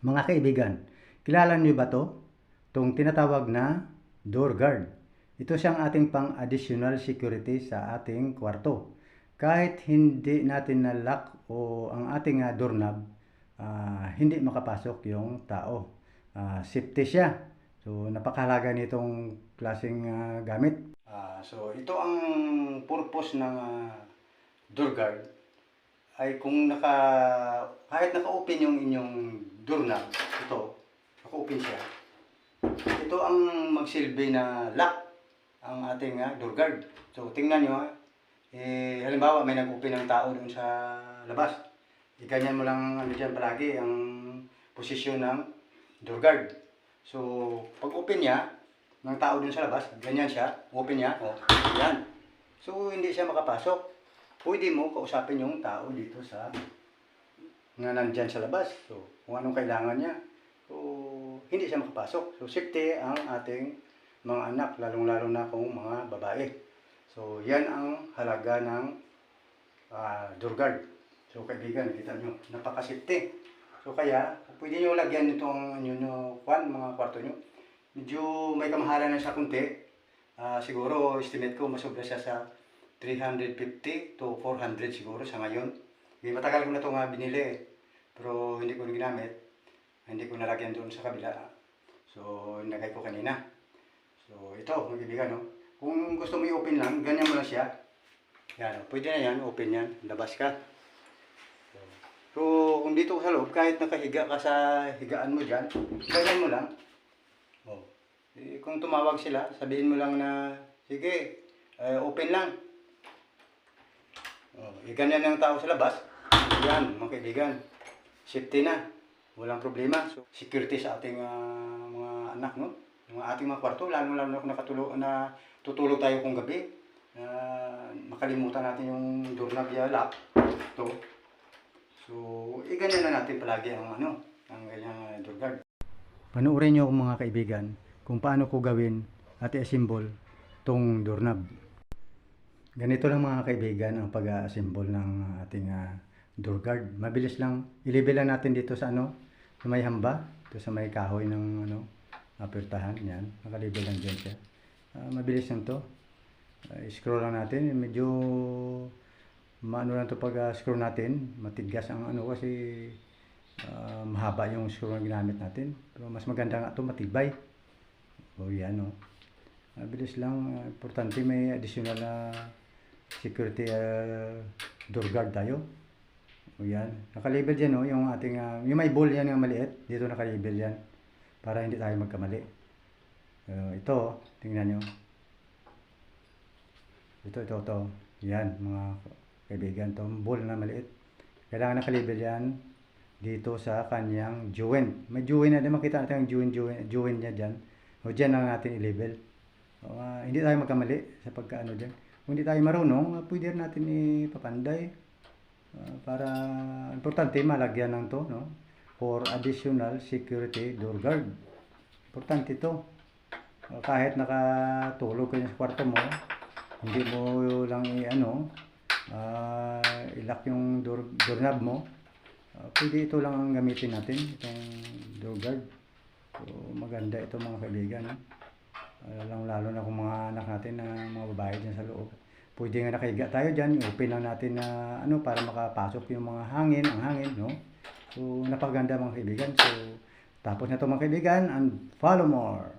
Mga kaibigan, kilala niyo ba to? Itong tinatawag na door guard. Ito siyang ating pang-additional security sa ating kwarto. Kahit hindi natin na-lock o ang ating doorknob, hindi makapasok yung tao. Safety siya. So, napakahalaga nitong klaseng gamit. So, ito ang purpose ng door guard ay kung kahit naka-open yung inyong doorknob, ito, naka-open siya. Ito ang magsilbi na lock ang ating door guard. So, tingnan nyo, halimbawa may nag-open ng tao doon sa labas. Iganyan mo lang dyan palagi ang posisyon ng door guard. So, pag open niya, ng tao doon sa labas, ganyan siya, open niya, yan. So, hindi siya makapasok. Pwede mo kausapin yung tao dito na nandyan sa labas. So, kung anong kailangan niya. So, hindi siya makapasok. So, safety ang ating mga anak, lalong-lalo na kung mga babae. So, yan ang halaga ng door guard. So, kaibigan, kita nyo, napaka-safety. So, kaya, pwede nyo lagyan itong mga kwarto nyo. Medyo may kamahalan na siya kunti. Siguro, estimate ko, masobra siya sa 350 to 400 siguro sa ngayon. Matagal ko na ito binili pero hindi ko na ginamit. Hindi ko nalagyan doon sa kabila. So, nilagay ko kanina. So, ito, mga kaibigan, no? Kung gusto mo i-open lang, ganyan mo lang siya. Yan, pwede na yan, open yan, labas ka. So, kung dito ka sa loob, kahit nakahiga ka sa higaan mo dyan, ganyan mo lang. Kung tumawag sila, sabihin mo lang na, sige, open lang. Ganyan ang tao sa labas. Yan, mga kaibigan. Safety na. Walang problema. So, security sa ating mga anak, no? Yung ating mga kwarto, lalo-lalo na kung tutulog tayo kung gabi. Makalimutan natin yung doorknob lock. Ito. So, ganyan na natin palagi ang ganyang door guard. Panoorin nyo mga kaibigan kung paano ko gawin at i-assemble tong doorknob. Ganito lang mga kaibigan ang pag-assemble ng ating door guard. Mabilis lang. I-level lang natin dito sa sa may hamba, dito sa may kahoy ng apertahan. Yan, naka-level lang dyan siya. Mabilis lang to. I-scroll lang natin. Medyo maano lang to pag-scroll natin. Matigas ang kasi mahaba yung scroll na ginamit natin. Pero mas maganda nga to, matibay. Yan mabilis lang. Importante may additional security door guard tayo. Yan. Naka-label dyan yung ating, yung may ball yan yung maliit. Dito naka-label yan. Para hindi tayo magkamali. Ito, tingnan nyo. Ito. Yan, mga kaibigan. Ito, ball na maliit. Kailangan naka-label yan dito sa kanyang joint. May joint na din. Makita natin yung joint niya dyan. Dyan lang natin i-label. Hindi tayo magkamali sa pagkaano dyan. Kung hindi tayo marunong, pwede natin ipapanday. Para importante malagyan ng to, no? For additional security door guard. Importante ito. Kahit nakatulog ka sa kwarto mo, hindi mo lang i-lock yung doorknob mo. Pwede ito lang ang gamitin natin, itong door guard. So, maganda ito mga kaibigan. Lalo na kung mga anak natin na mga babae dyan sa loob. Pwede nga nakahiga tayo dyan, open lang natin na para makapasok yung mga hangin, no? So, napakaganda mga kaibigan. So, tapos na ito mga kaibigan, and follow more.